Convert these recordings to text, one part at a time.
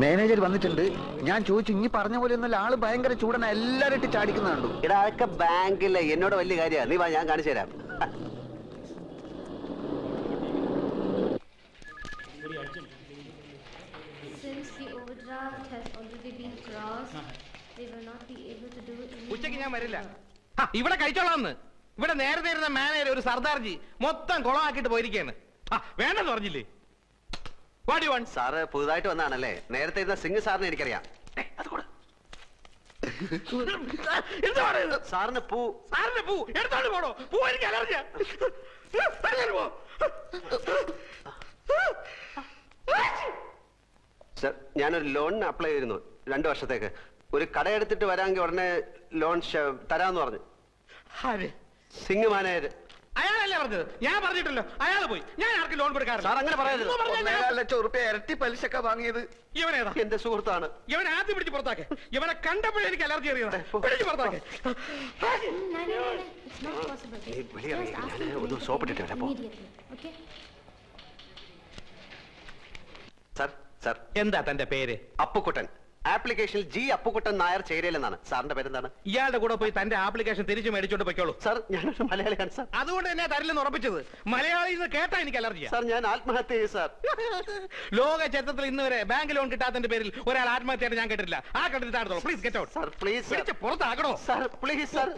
Manager വന്നിട്ടുണ്ട്. ഞാൻ ചോദിച്ചു, ഇനി പറഞ്ഞ പോലെ ഒന്നല്ല, ആള് ഭയങ്കര ചൂടന, എല്ലാരും ഇട്ട് ചാടിക്കുന്ന കണ്ടു. എടാ അതൊക്കെ ബാങ്കിലെ എന്നോട് വലിയ കാര്യമാണ്. നീ വാ, ഞാൻ കാണിച്ചു തരാം. ഉച്ചക്ക് ഞാൻ വരില്ല. ഇവിടെ കഴിച്ചോളാന്ന്. ഇവിടെ നേരത്തെ ഇരുന്ന മാനേജർ ഒരു സർദാർജി മൊത്തം കുളമാക്കിട്ട് പോയിരിക്കാണ്. വേണ്ടെന്ന് പറഞ്ഞില്ലേ? സാറ് പുതുതായിട്ട് വന്നാണല്ലേ? നേരത്തെ ഇരുന്ന സിംഗ് സാറിനെ എനിക്കറിയാം. സാറിന് പൂ. സാറിന് പൂ എടുത്തോണ്ട് പോണോ? പൂ എനിക്ക് അലർജിയാ. സർ, ഞാനൊരു ലോണിന് അപ്ലൈ ചെയ്തിരുന്നു 2 വർഷത്തേക്ക്. ഒരു കടയെടുത്തിട്ട് വരാമെങ്കിൽ ഉടനെ ലോൺ തരാമെന്ന് പറഞ്ഞു. സിംഗ് മാനേജർ. അയാളല്ലേ പറഞ്ഞത്? ഞാൻ പറഞ്ഞിട്ടല്ലോ. അയാൾ പോയി. ഞാൻ ആർക്ക് ലോൺ കൊടുക്കാറില്ല. സാർ അങ്ങനെ പറയരുത്. 1.25 ലക്ഷം റുപ്യ ഇരട്ടി പലിശക്ക വാങ്ങിയത് ഇവനേതാ? എന്റെ സുഹൃത്താണ്. ഇവനെ ആദ്യം പിടിച്ച് പുറത്താക്കെ. ഇവനെ കണ്ടപ്പോഴേ എനിക്ക് അലർജി അറിയാം. പിടിച്ച് പുറത്താക്കെ. ഒന്ന് സോപ്പിട്ടിട്ട് വരാം. സാർ, സാർ, എന്താ തന്റെ പേര്? അപ്പുക്കുട്ടൻ. ആപ്ലിക്കേഷനിൽ ജി അപ്പുക്കുട്ടൻ നായർ ചേരയിലെന്നാണ്. സാറിന്റെ പേരെന്താണ്? ഇയാളുടെ കൂടെ പോയി തന്റെ ആപ്ലിക്കേഷൻ തിരിച്ചു മേടിച്ചോണ്ട് പൊയ്ക്കോളൂ. സാർ, ഞാനൊരു മലയാളിയാണ് സാർ. അതുകൊണ്ട് തന്നെ തരില്ലെന്ന് ഉറപ്പിച്ചത്. മലയാളിന്ന് കേട്ടാ എനിക്ക് അലർജിയാ. സാർ, ഞാൻ ആത്മഹത്യ ചെയ്യും സാർ. ലോക ചരിത്രത്തിൽ ഇന്ന് വരെ ബാങ്ക് ലോൺ കിട്ടാത്തതിന്റെ പേരിൽ ഒരാൾ ആത്മഹത്യയായിട്ട് ഞാൻ കേട്ടില്ല. ആ കണ്ടിട്ട് താഴത്തോളൂ. Please get out. Sir, please പുറത്താക്കണോ? Sir, please sir.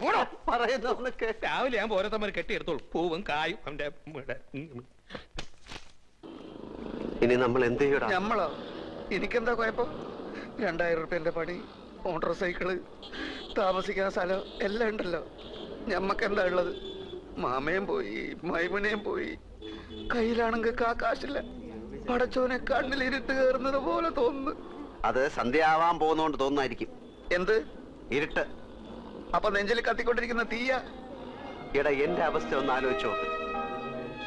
പറയുന്നൊക്കെ രാവിലെ ഞാൻ ഓരോരുത്തമ്മ കെട്ടിയെടുത്തോളൂ. പൂവും കായും അവന്റെ. ഇനി നമ്മൾ എന്ത് ചെയ്യണം? നമ്മളോ? എനിക്കെന്താ കുഴപ്പം? 2000 റുപ്യന്റെ പണി, മോട്ടോർ സൈക്കിള്, താമസിക്കാൻ സ്ഥലം എല്ലാം ഉണ്ടല്ലോ. ഞമ്മക്കെന്താ ഉള്ളത്? മാമയും പോയി, മൈമുനയും പോയി. കയ്യിലാണെങ്കിൽ കാശില്ല. പടച്ചോനെ കണ്ണിലിരുട്ട് കയറുന്നത് പോലെ തോന്നുന്നു. അത് സന്ധ്യയാവാൻ പോകുന്നോണ്ട് തോന്നുന്നായിരിക്കും. എന്ത് ഇരുട്ട്? അപ്പൊ നെഞ്ചിൽ കത്തിക്കൊണ്ടിരിക്കുന്ന തീയ. എടാ, എന്റെ അവസ്ഥ ഒന്ന് ആലോചിച്ചോ.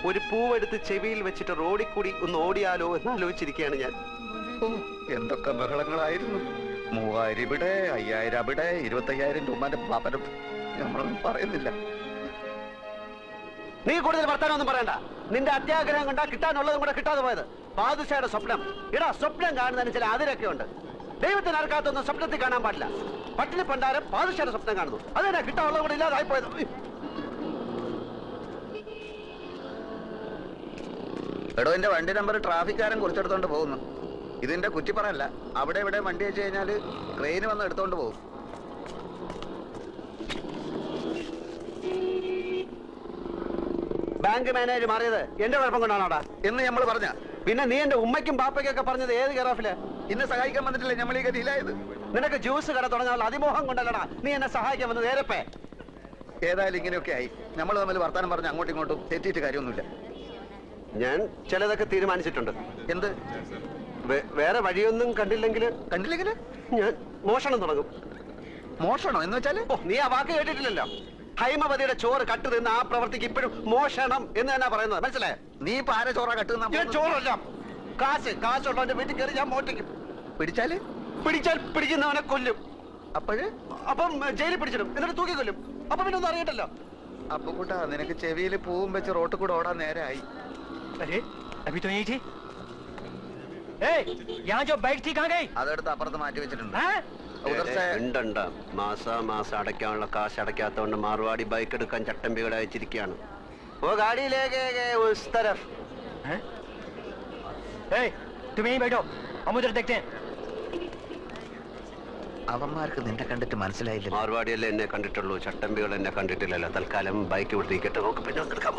ഒരു പൂവെടുത്ത് ചെവിയിൽ വെച്ചിട്ട് റോഡിൽ കൂടി ഒന്ന് ഓടിയാലോ എന്ന് ആലോചിച്ചിരിക്കുകയാണ് ഞാൻ. എന്തൊക്കെ ബഹളങ്ങളായിരുന്നു. 3000 ഇവിടെ, 5000 അവിടെ, 25,000 രൂപന്റെ പാപ്പനം. നമ്മളൊന്നും പറയുന്നില്ല. നീ കൂടുതൽ വർത്താനൊന്നും പറയണ്ട. നിന്റെ അത്യാഗ്രഹം കണ്ടാ കിട്ടാനുള്ളതും കൂടെ കിട്ടാതെ പോയത്. പാദുഷയുടെ സ്വപ്നം. എടാ, സ്വപ്നം കാണുന്നതിന് ചില അതിരൊക്കെ ഉണ്ട്. ദൈവത്തിന് ആർക്കാത്തൊന്നും സ്വപ്നത്തിൽ കാണാൻ പാടില്ല. പട്ടിണി പണ്ടാരം പാദുഷയുടെ സ്വപ്നം കാണുന്നു. അതെന്നാ കിട്ടാനുള്ളത് കൂടെ ഇല്ലാതായി പോയത്. എടോ, എന്റെ വണ്ടി നമ്പർ ട്രാഫിക്കാരൻ കുറിച്ചെടുത്തോണ്ട് പോകുന്നു. ഇതിന്റെ കുറ്റിപ്പറല്ല. അവിടെ ഇവിടെ വണ്ടി വെച്ച് കഴിഞ്ഞാല് ട്രെയിൻ വന്ന് എടുത്തോണ്ട് പോകും. ബാങ്ക് മാനേജർ മാറിയത് എന്റെ കുഴപ്പം കൊണ്ടാണോടാ എന്ന് നമ്മൾ പറഞ്ഞ? പിന്നെ നീ എന്റെ ഉമ്മയ്ക്കും ബാപ്പയ്ക്കൊക്കെ പറഞ്ഞത് ഏത് കെയറോഫില്? ഇന്ന് സഹായിക്കാൻ വന്നിട്ടില്ലേ നമ്മൾ ഈ ഗതിയിലായത്? നിനക്ക് ജ്യൂസ് കട തുടങ്ങാനുള്ള അതിമോഹം കൊണ്ടല്ലടാ നീ എന്നെ സഹായിക്കാൻ വന്നത്. നേരപ്പേ ഏതായാലും ഇങ്ങനെയൊക്കെ ആയി. നമ്മൾ തമ്മിൽ വർത്താനം പറഞ്ഞ് അങ്ങോട്ടും ഇങ്ങോട്ടും തെറ്റിയിട്ട് കാര്യമൊന്നുമില്ല. ഞാൻ ചിലതൊക്കെ തീരുമാനിച്ചിട്ടുണ്ട്. എന്ത്? വേറെ വഴിയൊന്നും കണ്ടില്ലെങ്കിൽ ഞാൻ മോഷണം തുടങ്ങും. മോഷണോ എന്ന് വെച്ചാല്? നീ ആ വാക്ക് കേട്ടിട്ടില്ലല്ലോ. ഹൈമവതിയുടെ ചോറ് കട്ട് തിന്ന ആ പ്രവർത്തിക്ക് ഇപ്പോഴും മോഷണം എന്ന് തന്നെ പറയുന്നത്. മനസ്സിലായോ? നീ ഇപ്പൊ ആരെ ചോറ കട്ടുന്ന? ചോറല്ല, കാശുള്ളവന്റെ വീട്ടിൽ കയറി ഞാൻ മോട്ടിക്കും. പിടിച്ചാൽ പിടിക്കുന്നവനെ കൊല്ലും. അപ്പം ജയിലിൽ പിടിച്ചിടും, എന്നിട്ട് തൂക്കി കൊല്ലും. അപ്പൊ പിന്നെ ഒന്നും അറിയട്ടല്ലോ. അപ്പൊ കൂട്ടാ, നിനക്ക് ചെവിയിൽ പൂവും വെച്ച് റോട്ടിൽ കൂടെ ഓടാൻ നേരായി. അതെടുത്ത് അപ്പുറത്ത് മാറ്റി വെച്ചിട്ടുണ്ട്. മാസം അടയ്ക്കാനുള്ള കാശ് അടയ്ക്കാത്തോണ്ട് മാർവാടി ബൈക്ക് എടുക്കാൻ ചട്ടമ്പികളെ അയച്ചിരിക്കുകയാണ്. ഓ ഗാഡിയിലേക്ക് അവന്മാർക്ക് നിന്നെ കണ്ടിട്ട് മനസ്സിലായില്ല. മാർവാടിയല്ലേ എന്നെ കണ്ടിട്ടുള്ളൂ, ചട്ടമ്പികൾ എന്നെ കണ്ടിട്ടില്ലല്ലോ. തൽക്കാലം ബൈക്ക് വിട്ടിരിക്കട്ടെ, നമുക്ക് പിന്നെ എടുക്കാം.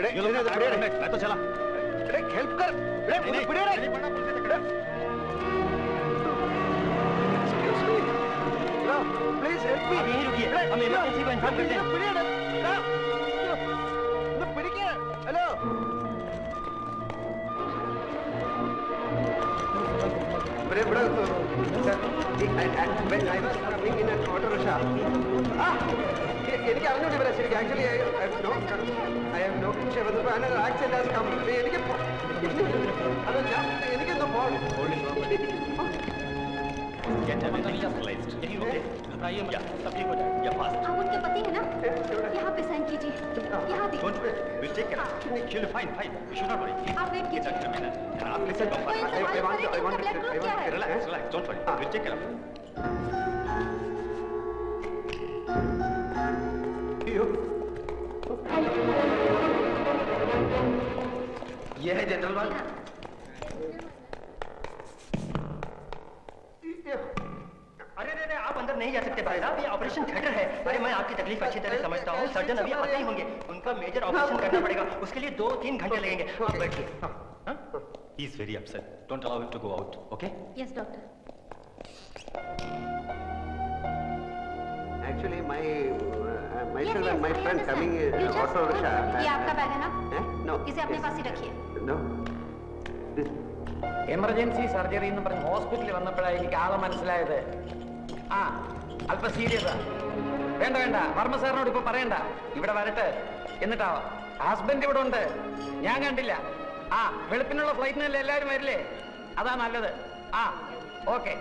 हेल्प कर प्लीज हेल्प मी यहीं रुकिए, हम इमरजेंसी को इन्फॉर्म करते हैं। हेलो എനിക്ക് അറിഞ്ഞൂടി വരാം ശരിക്കും ആക്ച്വലി ആക്സിഡന്റ് എനിക്ക് അത് ഞാൻ എനിക്കൊന്ന് പോകണം आप उनके पति है ना? यहाँ पे साइन कीजिए। यहाँ देखिए। आप वेट कीजिए। कोई इंसान करेगा, ब्लड ग्रुप क्या है? ये है जनरल वार्ड। अरे अरे आप अंदर नहीं जा सकते भाई साहब, ये ऑपरेशन थिएटर है। अरे मैं आपकी तकलीफ अच्छी तरह समझता हूँ, सर्जन अभी आते ही होंगे, उनका मेजर ऑपरेशन करना पड़ेगा, उसके लिए 2-3 घंटे लगेंगे। आप बैठिए। He is very upset. Don't allow him to go out, okay? Yes, doctor. Actually, myself Yes, and my I friend understand. coming You just auto hold. rickshaw. ये आपका बैग है ना? No. इसे अपने पास ही रखिए। No. എമർജൻസി സർജറി എന്ന് പറഞ്ഞ് ഹോസ്പിറ്റലിൽ വന്നപ്പോഴാണ് എനിക്ക് ആകെ മനസ്സിലായത്. ആ അല്പം സീരിയസാ. വേണ്ട വേണ്ട, വർമ്മ സാറിനോട് ഇപ്പൊ പറയണ്ട, ഇവിടെ വരട്ടെ എന്നിട്ടാവാം. ഹസ്ബൻഡ് ഇവിടെ ഉണ്ട്, ഞാൻ കണ്ടില്ല. ആ വെളുപ്പിനുള്ള ഫ്ലൈറ്റിനല്ലേ എല്ലാവരും വരില്ലേ? അതാ നല്ലത്. ആ ഓക്കെ.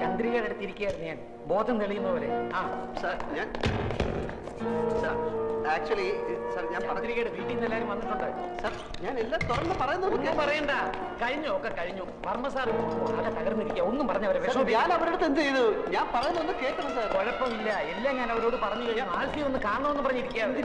ചന്ദ്രികയുടെ അടുത്തിരിക്കുകയായിരുന്നു ഞാൻ, ബോധം തെളിയുന്നവരെ. ആ Sir, ആക്ച്വലി സർ ഞാൻ പറഞ്ഞു ചന്ദ്രികയുടെ വീട്ടിൽ നിന്ന് എല്ലാവരും വന്നിട്ടുണ്ട്. സർ ഞാൻ എല്ലാം തുറന്ന് പറയുന്നു. ഒന്നും പറയണ്ട, കഴിഞ്ഞു ഒക്കെ കഴിഞ്ഞു. വർമ്മ സാർ ആകെ തകർന്നിരിക്കുക, ഒന്നും പറഞ്ഞവരെ ഞാൻ വിഷമിപ്പിക്കണ്ട. അവരുടെ അടുത്ത് എന്ത് ചെയ്തു? ഞാൻ പറയുന്നൊന്ന് കേൾക്കണം സാർ. കുഴപ്പമില്ല, എല്ലാം ഞാൻ അവരോട് പറഞ്ഞു കഴിഞ്ഞു. ആൽഫി ഒന്ന് കാണണമെന്ന് പറഞ്ഞിരിക്കുകയാണ്.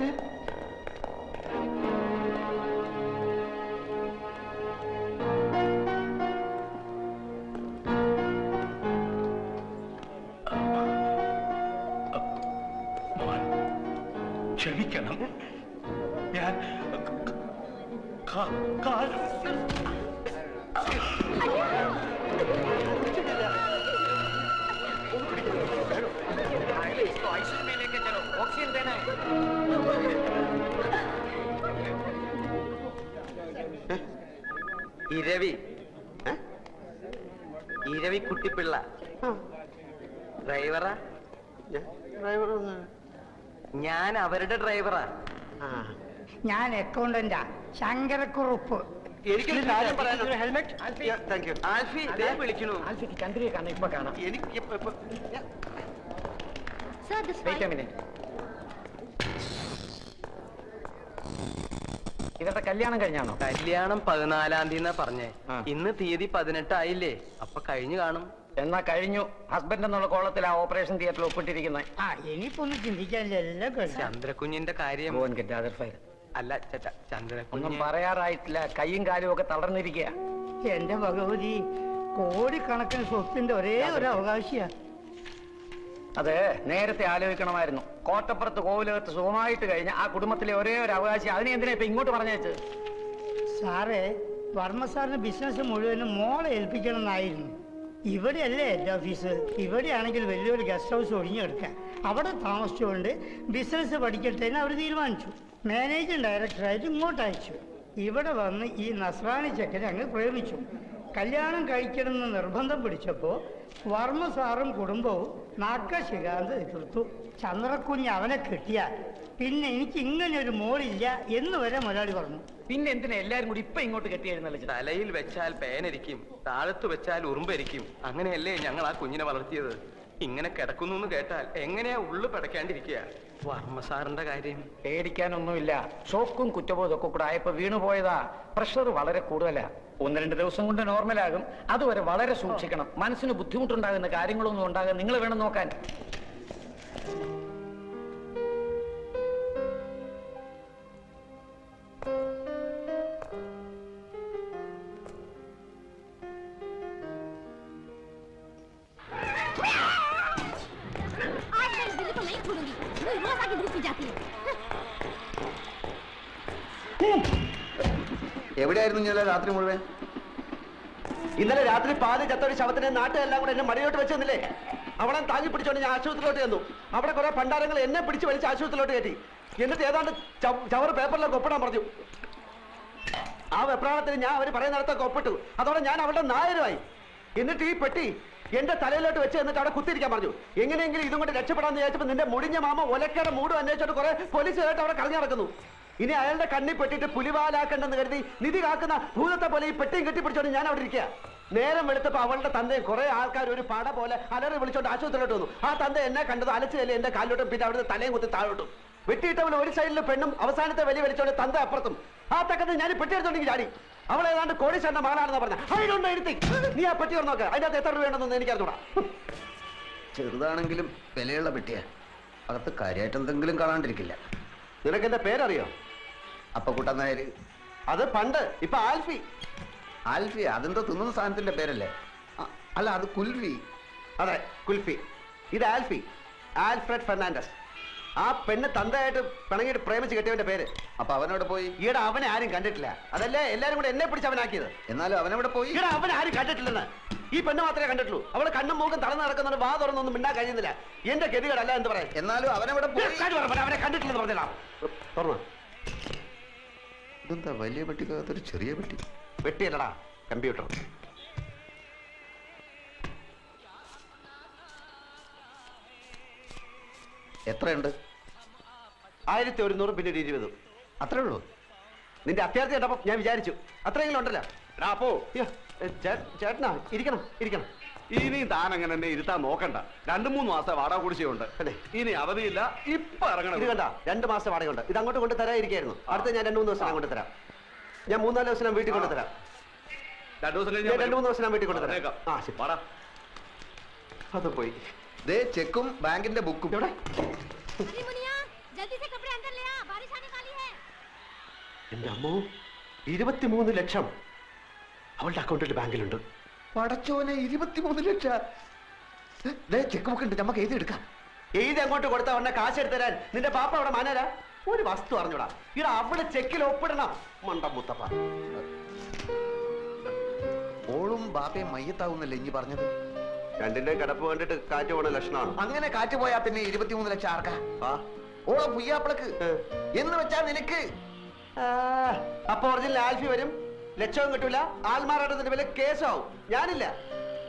ക്ഷമിക്കണം, ഞാൻ आईसीयू में लेके चलो, ऑक्सीजन देना है. ഈ രവി കുട്ടിപ്പിള്ള ഡ്രൈവറാ? ഡ്രൈവർ ഞാൻ അവരുടെ ഡ്രൈവറാ. ഞാൻ അക്കൗണ്ടന്റാ, ശങ്കരക്കുറുപ്പ്. എനിക്കൊരു കാര്യം പറയാനുണ്ട്. ഹെൽമെറ്റ്. Thank you. ആൽഫി വിളിക്കണു. ആൽഫിക്ക് ചന്ദ്രിയെ കാണാം, ഇപ്പൊ കാണാം. എനിക്ക് Sir, this wait a file. Minute. ഇവരുടെ കല്യാണം കഴിഞ്ഞാണോ? കല്യാണം 14-ാം തീയതി പറഞ്ഞേ. ആ. ഇന്ന് തീയതി 18 ആയില്ലേ, അപ്പൊ കഴിഞ്ഞു കാണും. എന്നാ കഴിഞ്ഞു. ഹസ്ബൻഡ് എന്നുള്ള കോളത്തിൽ ആ ഓപ്പറേഷൻ തിയേറ്ററിൽ ഒപ്പിട്ടിരിക്കുന്നത്. ആ ഇനിയിപ്പോ ഒന്നും ചിന്തിക്കാനില്ല, എല്ലാം കഴിഞ്ഞു. ചന്ദ്രകുഞ്ഞിന്റെ കാര്യം അല്ല ചേട്ടാ, ഒന്നും ചന്ദ്രകുഞ്ഞ് പറയാറായിട്ടില്ല, കൈയും കാലും ഒക്കെ തളർന്നിരിക്കുക. എന്റെ ഭഗവതി, കോടിക്കണക്കിന് സ്വത്തിന്റെ ഒരേ ഒരു അവകാശിയാ. അത് നേരത്തെ ആലോചിക്കണമായിരുന്നു. കോട്ടപ്പുറത്ത് കോവിലകത്ത് സുഖമായിട്ട് കഴിഞ്ഞ ആ കുടുംബത്തിലെ ഒരേ ഒരു അവകാശി, അതിനെ എന്തിനാ ഇപ്പൊ ഇങ്ങോട്ട് പറഞ്ഞേച്ച്? സാറേ, വർമ്മ സാറിന് ബിസിനസ് മുഴുവനും മോളെ ഏൽപ്പിക്കണം എന്നായിരുന്നു. ഇവിടെയല്ലേ എൻ്റെ ഓഫീസ്. ഇവിടെയാണെങ്കിൽ വലിയൊരു ഗസ്റ്റ് ഹൗസ് ഒഴിഞ്ഞെടുക്കാൻ, അവിടെ താമസിച്ചുകൊണ്ട് ബിസിനസ് പഠിക്കട്ടേന്ന് അവർ തീരുമാനിച്ചു. മാനേജിംഗ് ഡയറക്ടറായിട്ട് ഇങ്ങോട്ട് അയച്ചു. ഇവിടെ വന്ന് ഈ നസ്രാണി ചെക്കനെ അങ്ങ് പ്രേമിച്ചു. കല്യാണം കഴിക്കണമെന്ന് നിർബന്ധം പിടിച്ചപ്പോൾ വർമ്മ സാറും കുടുംബവും നാക്കശികാന്ത് എതിർത്തു. ചന്ദ്രക്കുഞ്ഞ് അവനെ കിട്ടിയാൽ പിന്നെ എനിക്ക് ഇങ്ങനെ ഒരു മോളില്ല എന്ന് വരെ മുതലാളി പറഞ്ഞു. പിന്നെ എന്തിനാ എല്ലാരും കൂടി ഇപ്പൊ ഇങ്ങോട്ട് കെട്ടിയായിരുന്നല്ലോ? തലയിൽ വെച്ചാൽ പേനരിക്കും, താഴത്ത് വെച്ചാൽ ഉറുമ്പരിക്കും. അങ്ങനെയല്ലേ ഞങ്ങൾ ആ കുഞ്ഞിനെ വളർത്തിയത്. ഇങ്ങനെ കിടക്കുന്നു എന്ന് കേട്ടാൽ എങ്ങനെയാ ഉള്ളു പടയ്ക്കാണ്ടിരിക്കുക? വർമ്മ സാറിന്റെ കാര്യം പേടിക്കാനൊന്നുമില്ല. ഷോക്കും കുറ്റബോധം ഒക്കെ കൂടെ ആയപ്പോ വീണുപോയതാ. പ്രഷർ വളരെ കൂടുതലാ. 1-2 ദിവസം കൊണ്ട് നോർമലാകും. അതുവരെ വളരെ സൂക്ഷിക്കണം. മനസ്സിന് ബുദ്ധിമുട്ടുണ്ടാകുന്ന കാര്യങ്ങളൊന്നും ഉണ്ടാകാൻ നിങ്ങൾ വേണം നോക്കാൻ. എവിടെയായിരുന്നു ഇന്നലെ രാത്രി മുഴുവൻ? ഇന്നലെ രാത്രി പാതി ചത്തൊരു ശവത്തിനെ നാട്ടുകാരെല്ലാം കൂടെ എന്നെ മടിയോട്ട് വെച്ചെന്നില്ലേ? അവളെ താങ്ങി പിടിച്ചോണ്ട് ഞാൻ ആശുപത്രിയിലോട്ട് ചെന്നു. അവിടെ കുറെ പണ്ടാരങ്ങൾ എന്നെ പിടിച്ച് വലിച്ച് ആശുപത്രിയിലോട്ട് കയറ്റി. എന്നിട്ട് ഏതാണ്ട് ചവറ് പേപ്പറിലൊക്കെ ഒപ്പിടാൻ പറഞ്ഞു. ആ വെപ്രാളത്തിന് ഞാൻ അവർ പറയുന്നിടത്തൊക്കെ ഒപ്പിട്ടു. അതോടെ ഞാൻ അവളുടെ നായരുമായി. എന്നിട്ട് ഈ പെട്ടി എന്റെ തലയിലോട്ട് വെച്ച് എന്നിട്ട് അവിടെ കുത്തിരിക്കാൻ പറഞ്ഞു. എങ്ങനെയെങ്കിലും ഇതും കൊണ്ട് രക്ഷപ്പെടാന്ന് വിചാരിച്ചപ്പോൾ നിന്റെ മുടിഞ്ഞ മാമ ഒലക്കയുടെ മൂടും അന്വേഷിച്ചിട്ട് കുറെ പോലീസുകാരായിട്ട് അവിടെ കളഞ്ഞു നടക്കുന്നു. ഇനി അയാളുടെ കണ്ണി പെട്ടിട്ട് പുലിവാലാക്കണ്ടെന്ന് കരുതി നിധി കാക്കുന്ന ഭൂതത്തെ പോലെ ഈ പെട്ടിയും കെട്ടിപ്പിടിച്ചോണ്ട് ഞാൻ അവിടെ ഇരിക്കുക. നേരം വെളുത്തപ്പോ അവളുടെ തന്തയും കുറെ ആൾക്കാർ ഒരു പട പോലെ അലറി വിളിച്ചോണ്ട് ആശുപത്രിയിലോട്ട് വന്നു. ആ തന്ത എന്നെ കണ്ടത് അലച്ചുകല്ലേ എന്റെ കാലിലോട്ടും പിന്നെ അവിടുത്തെ തലയും കുത്തി താഴോട്ടും. വെട്ടിയിട്ടവൾ ഒരു സൈഡിൽ പെണ്ണും അവസാനത്തെ വലിയ വലിച്ചോണ്ട് തന്ത അപ്പുറത്തും. ആ തക്കത്ത് ഞാൻ പെട്ടി എടുത്തോണ്ടെങ്കിൽ ചാടി. അവൾ ഏതാണ്ട് കോടീശ്വരന്റെ മകളാണെന്ന് പറഞ്ഞ അതിനൊണ്ട് ഇരുത്തി. നീ ആ പെട്ടി നോക്ക്. അതിനകത്ത് എത്ര രൂപ വേണമെന്ന് എനിക്കറിഞ്ഞൂടാ. ചെറുതാണെങ്കിലും വിലയുള്ള പെട്ടിയാ. അകത്ത് കാര്യമായിട്ട് എന്തെങ്കിലും കാണാണ്ടിരിക്കില്ല. നിനക്ക് എന്റെ പേരറിയോ? അപ്പക്കുട്ടൻ നായർ. അത് പണ്ട്. ഇപ്പൊ ആൽഫി. ആൽഫി അതെന്തോ തിന്നുന്ന സാധനത്തിന്റെ പേരല്ലേ? അല്ല, അത് കുൽഫി. അതെ, കുൽഫി. ഇത് ആൽഫി, ആൽഫ്രഡ് ഫെർണാണ്ടസ്. ആ പെണ്ണ് തന്തയായിട്ട് പിണങ്ങിയിട്ട് പ്രേമിച്ച് കെട്ടിയവന്റെ പേര്. അപ്പൊ അവനോട് പോയി? ഈടെ അവനെ ആരും കണ്ടിട്ടില്ല. അതല്ലേ എല്ലാരും കൂടെ എന്നെ പിടിച്ച് അവനാക്കിയത്. എന്നാലും അവനവിടെ പോയി? ഈടെ അവനെ ആരും കണ്ടിട്ടില്ലെന്ന്. ഈ പെണ്ണ് മാത്രമേ കണ്ടിട്ടുള്ളൂ. അവള് കണ്ണും മൂക്കും തളർന്ന് നടക്കുന്നവര് വാ തുറന്നൊന്നും മിണ്ടാൻ കഴിയുന്നില്ല. എന്റെ ഗതികളല്ല എന്ന് പറയാം. എന്നാലും അവനവിടെ പോയി? അവനെ കണ്ടിട്ടില്ലെന്ന് പറഞ്ഞാ തുറന്നു. ഇതെന്താ വലിയ പെട്ടിക്കകത്തൊരു ചെറിയ പെട്ടി? പെട്ടിയല്ലടാ, കമ്പ്യൂട്ടർ. എത്രയുണ്ട്? 1100 പിന്നെ 20. അത്രേ ഉള്ളൂ? നിന്റെ അത്യാർത്ഥി കണ്ടപ്പോ ഞാൻ വിചാരിച്ചു അത്രയെങ്കിലും ഉണ്ടല്ലോ. അപ്പോ ചേട്ടനാ, ഇരിക്കണം ഇരിക്കണം. ഇനി താൻ അങ്ങനെ എന്നെ ഇരുത്താൻ നോക്കണ്ട. 2-3 മാസം വാടക കുടിശ്ശിയുണ്ട്. ഇനി അവധിയില്ല. ഇപ്പൊ ഇറങ്ങണം. ഇത് കണ്ട, 2 മാസം വാടകയുണ്ട്. ഇത് അങ്ങോട്ട് കൊണ്ട് തരാതിരിക്കായിരുന്നു. അടുത്ത ഞാൻ 2-3 ദിവസം കൊണ്ട് തരാം. ഞാൻ 3-4 ദിവസം വീട്ടിൽ കൊണ്ടുതരാം. 2 ദിവസം കഴിഞ്ഞ് 2-3 ദിവസം വീട്ടിൽ കൊണ്ടുതരാം. ആ ശരി. വാടാ. അത് പോയി. ദേ ചെക്കും ബാങ്കിന്റെ ബുക്കും. എവിടെ? എന്റെ അമ്മോ, 23 ലക്ഷം അവളുടെ അക്കൗണ്ടിൽ ബാങ്കിലുണ്ട്. പടച്ചോനെ, 23 ലക്ഷം! ചെക്ക് ബുക്ക് ഉണ്ട്, നമുക്ക് എഴുതി എടുക്കാം. എഴുതി അങ്ങോട്ട് കൊടുത്ത ഉടനെ കാശ് എടുത്തരാൻ നിന്റെ പാപ്പ അവിടെ മാനരാ? ഒരു വസ്തു അറിഞ്ഞൂടാ. ഇവിടെ അവള് ചെക്കിൽ ഒപ്പിടണം. മണ്ടം മുത്തപ്പ. ഓളും ബാപ്പയും മയ്യത്താവുന്നല്ലേ ഇനി പറഞ്ഞത്? രണ്ടിന്റെ കിടപ്പ് കണ്ടിട്ട് കാറ്റ് പോണ ലക്ഷണമാണ്. അങ്ങനെ കാറ്റ് പോയാ പിന്നെ 23 ലക്ഷം ആർക്കാ? ഓളെ പുയ്യാപ്പിളക്ക് എന്ന് വെച്ചാ നിനക്ക്. അപ്പൊ ഒറിജിനൽ ആൽഫി വരും, ലക്ഷവും കിട്ടൂല, ആൽമാറാട്ടത്തിന്റെ വില കേസാവും. ഞാനില്ല,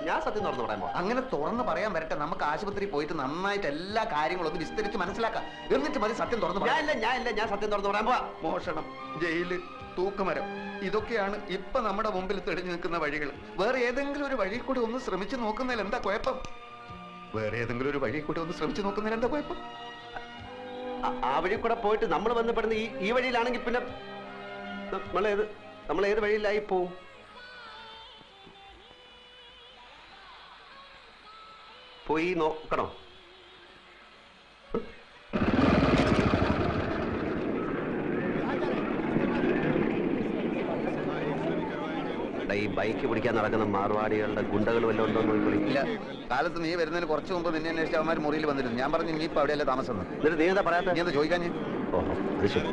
ഞാൻ സത്യം തുറന്നു പറയാൻ പോവാ. അങ്ങനെ തുറന്ന് പറയാൻ വരട്ടെ. നമുക്ക് ആശുപത്രി പോയിട്ട് നന്നായിട്ട് എല്ലാ കാര്യങ്ങളും ഒന്ന് വിസ്തരിച്ച് മനസ്സിലാക്കാം. എന്നിട്ട് മതി സത്യം തുറന്നു പറയാൻ. ഞാൻ സത്യം തുറന്നു പറയാൻ പോവാ. മോഷണം, ജയില്, തൂക്കുമരം, ഇതൊക്കെയാണ് ഇപ്പൊ നമ്മുടെ മുമ്പിൽ തെളിഞ്ഞു നിൽക്കുന്ന വഴികൾ. വേറെ ഏതെങ്കിലും ഒരു വഴി കൂടി ഒന്ന് ശ്രമിച്ചു നോക്കുന്നതിൽ എന്താ കുഴപ്പം? വേറെ ഏതെങ്കിലും ഒരു വഴി കൂടി ഒന്ന് ശ്രമിച്ചു നോക്കുന്നതിൽ എന്താ കുഴപ്പം? ആ വഴി കൂടെ പോയിട്ട് നമ്മൾ ബന്ധപ്പെടുന്ന ഈ വഴിയിലാണെങ്കിൽ പിന്നെ നമ്മൾ ഏത് വഴിയിലായി പോവും? പോയി നോക്കണോ? ഈ ബൈക്ക് പിടിക്കാൻ നടക്കുന്ന മാർവാടികളുടെ ഗുണ്ടകൾ വല്ലതും ഉണ്ടോ നോക്കിക്കൊള്ളി. ഇല്ല, കാലത്ത് നീ വരുന്നതിന് കുറച്ച് മുമ്പ് നിന്നെ അന്വേഷിച്ച അവന്മാർ മുറിയിൽ വന്നിരുന്നു. ഞാൻ പറഞ്ഞു നീ ഇപ്പൊ അവിടെയല്ലേ താമസം. എന്നിട്ട് നീ എന്താ പറയാത്ത? നീ എന്താ ചോദിക്കാൻ? ഓഹോ, അത് ശരി.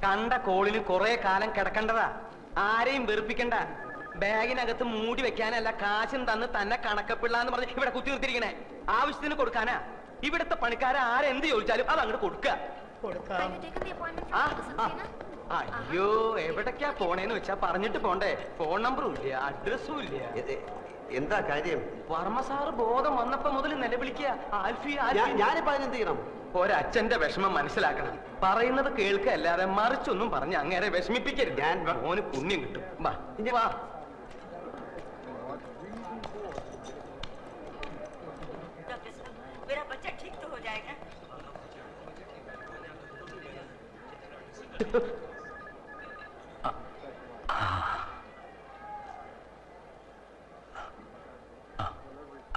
കണ്ട കോളിന് കുറെ കാലം കിടക്കണ്ടതാ. ആരെയും വെറുപ്പിക്കണ്ട. ബാഗിനകത്ത് മൂടി വെക്കാനല്ല, കാശും തന്ന് തന്നെ കണക്കപ്പിള്ള എന്ന് പറഞ്ഞ് ഇവിടെ കുത്തി നിർത്തിയിരിക്കണേ. ആവശ്യത്തിന് കൊടുക്കാനാ. ഇവിടുത്തെ പണിക്കാരെ ആരെന്ത് ചോദിച്ചാലും അത് അങ്ങോട്ട് കൊടുക്കുക. കൊടുക്കാം. അയ്യോ എവിടേക്കാ പോണേന്ന് വെച്ചാ പറഞ്ഞിട്ട് പോണ്ടേ. ഫോൺ നമ്പറും ഇല്ല, അഡ്രസ്സും ഇല്ല. എന്താ കാര്യം? വർമ്മ സാറ് ബോധം വന്നപ്പോ മുതൽ നിലവിളിക്കുക ആൽഫി. ഞാനിപ്പോ അതിനെന്ത് ചെയ്യണം? ഒരച്ഛന്റെ വിഷമം മനസ്സിലാക്കണം. പറയുന്നത് കേൾക്കല്ലാതെ മറിച്ചൊന്നും പറഞ്ഞ് അങ്ങേരെ വിഷമിപ്പിക്കരുത്. ഞാൻ മോന് പുണ്യം കിട്ടും. വാ. मेरा बच्चा ठीक तो हो जाएगा.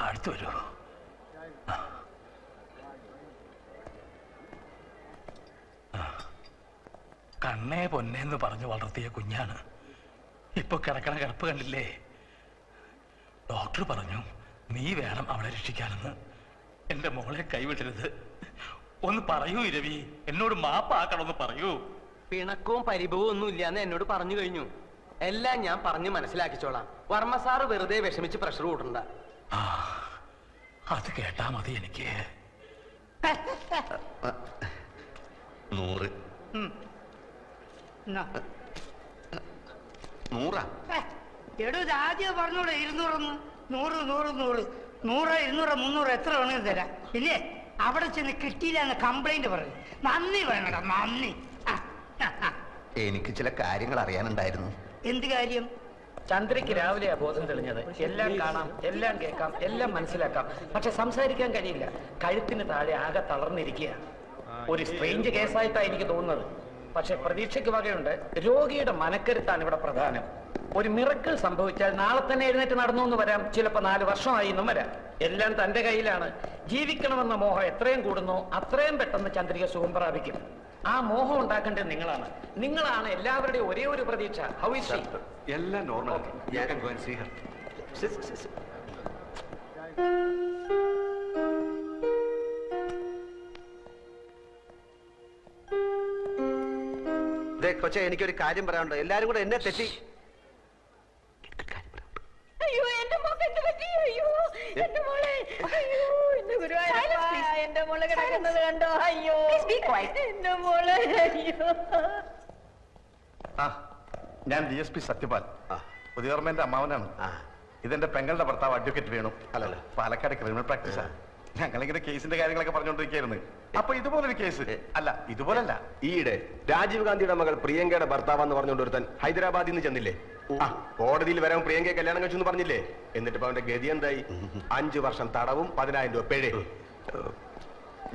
അടുത്ത് വരൂ. കണ്ണേ പൊന്നേന്ന് പറഞ്ഞു വളർത്തിയ കുഞ്ഞാണ്. ഇപ്പൊ കിടക്കണ കിടപ്പ് കണ്ടില്ലേ? ഡോക്ടർ പറഞ്ഞു നീ വേണം അവളെ രക്ഷിക്കാനെന്ന്. എന്റെ മോളെ കൈവിടരുത്. ഒന്ന് പറയൂ ഇരവി, എന്നോട് മാപ്പാക്കണമെന്ന് പറയൂ. പിണക്കവും പരിഭവവും ഒന്നും ഇല്ലാന്ന് എന്നോട് പറഞ്ഞു കഴിഞ്ഞു. എല്ലാം ഞാൻ പറഞ്ഞു മനസ്സിലാക്കിച്ചോളാം. വർമ്മ സാറ് വെറുതെ വിഷമിച്ച് പ്രഷർ കൂട്ടണ്ട. അത് കേട്ടാ മതി എനിക്ക്. 100. 100. എടോ ഇത് ആദ്യം പറഞ്ഞോളൂ 200. 100 100 100 100 200 300 എത്ര വേണമെങ്കിലും തരാം. ഇല്ലേ അവിടെ ചെന്ന് കിട്ടിയില്ല എന്ന് കംപ്ലൈന്റ് പറയും. നന്ദി വേണടാ, നന്ദി. എനിക്ക് ചില കാര്യങ്ങൾ അറിയാനുണ്ടായിരുന്നു. എന്ത് കാര്യം? ചന്ദ്രയ്ക്ക് രാവിലെയാ ബോധം തെളിഞ്ഞത്. എല്ലാം കാണാം, എല്ലാം കേൾക്കാം, എല്ലാം മനസ്സിലാക്കാം, പക്ഷെ സംസാരിക്കാൻ കഴിയില്ല. കഴുത്തിന് താഴെ ആകെ തളർന്നിരിക്കുക. ഒരു സ്ട്രേഞ്ച് കേസായിട്ടാണ് എനിക്ക് തോന്നുന്നത്. പക്ഷെ പ്രതീക്ഷയ്ക്ക് വകയുണ്ട്. രോഗിയുടെ മനക്കരുത്താണ് ഇവിടെ പ്രധാനം. ഒരു മിറക്കിൾ സംഭവിച്ചാൽ നാളെ തന്നെ എഴുന്നേറ്റ് നടന്നു എന്ന് വരാം. ചിലപ്പോ 4 വർഷമായി എന്നും വരാം. എല്ലാം തന്റെ കയ്യിലാണ്. ജീവിക്കണമെന്ന മോഹം എത്രയും കൂടുന്നോ അത്രയും പെട്ടെന്ന് ചന്ദ്രിക സുഖം പ്രാപിക്കും. ആ മോഹം ഉണ്ടാക്കേണ്ടത് നിങ്ങളാണ്. നിങ്ങളാണ് എല്ലാവരുടെയും ഒരേ ഒരു പ്രതീക്ഷ. How is she? എല്ലാം നോർമൽ. കൊച്ചെ, എനിക്കൊരു കാര്യം പറയാനുണ്ട്. എല്ലാരും കൂടെ എന്നെ തെറ്റി. അയ്യോ എന്റെ മോക്ക് എന്ത് പറ്റി? അയ്യോ എന്റെ മോളെ, അയ്യോ എന്റെ ഗുരുവായൂരപ്പ, എന്റെ മോളെ കിടക്കുന്നത് കണ്ടോ? അയ്യോ എന്റെ മോളെ, അയ്യോ. ഞാൻ DSP സത്യപാൽ, പുതിയോർമ്മന്റെ അമ്മാവനാണ്. ഇതെന്റെ പെങ്ങളുടെ ഭർത്താവ് അഡ്വക്കേറ്റ് വേണു. അല്ലല്ലോ, പാലക്കാട് ക്രിമിനൽ പ്രാക്ടീസാ. ഞങ്ങളിങ്ങനെ കേസിന്റെ കാര്യങ്ങളൊക്കെ പറഞ്ഞുകൊണ്ടിരിക്കുകയായിരുന്നു. അപ്പൊ ഇതുപോലൊരു കേസ് അല്ല, ഇതുപോലല്ല. ഈയിടെ രാജീവ് ഗാന്ധിയുടെ മകൾ പ്രിയങ്കയുടെ ഭർത്താവെന്ന് പറഞ്ഞുകൊണ്ട് ഒരുത്തൻ ഹൈദരാബാദിൽ നിന്ന് ചെന്നില്ലേ? കോടതിയിൽ വരാൻ പ്രിയങ്കയെ കല്യാണം കഴിച്ചു എന്ന് പറഞ്ഞില്ലേ? എന്നിട്ട് അവന്റെ ഗതി എന്തായി? 5 വർഷം തടവും 10,000 രൂപ പിഴ.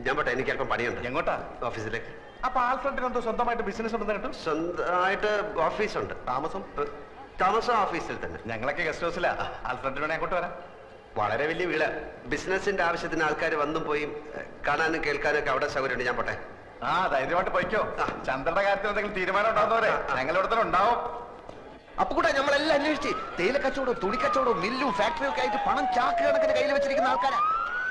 ഞാൻ പോട്ടെ, എനിക്ക് അല്പം പണിയുണ്ട്. എങ്ങോട്ടാ? ഓഫീസിലേക്ക്. അപ്പൊ ആൽഫ്രണ്ടിന് എന്തോ സ്വന്തമായിട്ട് ബിസിനസ് ഉണ്ടെന്ന് കേട്ടു. സ്വന്തമായിട്ട് ഓഫീസുണ്ട്. താമസം ഓഫീസിൽ തന്നെ. ഞങ്ങളൊക്കെ ഗസ്റ്റ് ഹൗസിലാ. ആൽഫ്രണ്ടിന് വേണേ അങ്ങോട്ട് വരാം. വളരെ വലിയ വീട്. ബിസിനസിന്റെ ആവശ്യത്തിന് ആൾക്കാർ വന്നും പോയി കാണാനും കേൾക്കാനും ഒക്കെ അവിടെ സൗകര്യമുണ്ട്. ഞാൻ പോട്ടെ. ധൈര്യമായിട്ട് പോയിക്കോ. ചന്ദ്രന്റെ കാര്യത്തിൽ എന്തെങ്കിലും തീരുമാനം ഉണ്ടാവുന്നവരെ ഞങ്ങളുടെ തന്നെ ഉണ്ടാവും. അപ്പൊ കൂടെ നമ്മളെല്ലാം അന്വേഷിച്ച് തേയില കച്ചവടവും തുണി കച്ചവടവും മില്ലും ഫാക്ടറിയും ഒക്കെ ആയിട്ട് പണം ചാക്ക് കണക്കിന് കയ്യിൽ വെച്ചിരിക്കുന്ന ആൾക്കാരാ.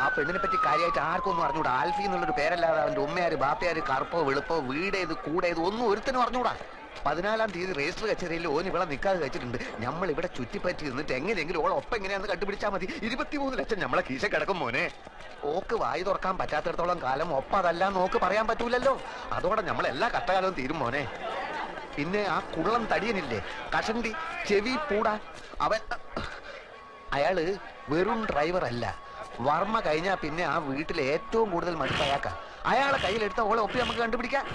ആ പെണ്ണിനെ പറ്റി കാര്യമായിട്ട് ആർക്കൊന്നും അറിഞ്ഞൂടാ. ആൽഫി എന്നുള്ളൊരു പേരല്ലാതെ അവന്റെ ഉമ്മയാര് ബാപ്പയാര് കറുപ്പോ വെളുപ്പോ വീടേത് കൂടേത് ഒന്നും ഒരുത്തനും അറിഞ്ഞൂടാ. 14-ാം തീയതി രജിസ്റ്റർ കച്ചേരിയിൽ ഓൻ ഇവിടെ നിൽക്കാതെ വെച്ചിട്ടുണ്ട്. നമ്മൾ ഇവിടെ ചുറ്റിപ്പറ്റി നിന്നിട്ട് എങ്ങനെയെങ്കിലും ഓൾ ഒപ്പം എങ്ങനെയാന്ന് കണ്ടുപിടിച്ചാൽ മതി. 23 ലക്ഷം നമ്മളെ കീശ കിടക്കും മോനെ. ഓക്ക് വായി തുറക്കാൻ പറ്റാത്തിടത്തോളം കാലം ഒപ്പം അതല്ല നോക്ക് പറയാൻ പറ്റൂലല്ലോ. അതോടെ നമ്മളെല്ലാ കഷ്ടകാലവും തീരും മോനെ. പിന്നെ ആ കുള്ളം തടിയനില്ലേ, കഷണ്ടി ചെവി പൂടാ, അവൻ അയാള് വെറും ഡ്രൈവർ അല്ല. വർമ്മ കഴിഞ്ഞാ പിന്നെ ആ വീട്ടിൽ ഏറ്റവും കൂടുതൽ മടുപ്പ് അയാൾക്കാ. അയാളെ കയ്യിലെടുത്ത ഓളെ ഒപ്പി നമുക്ക് കണ്ടുപിടിക്കാം.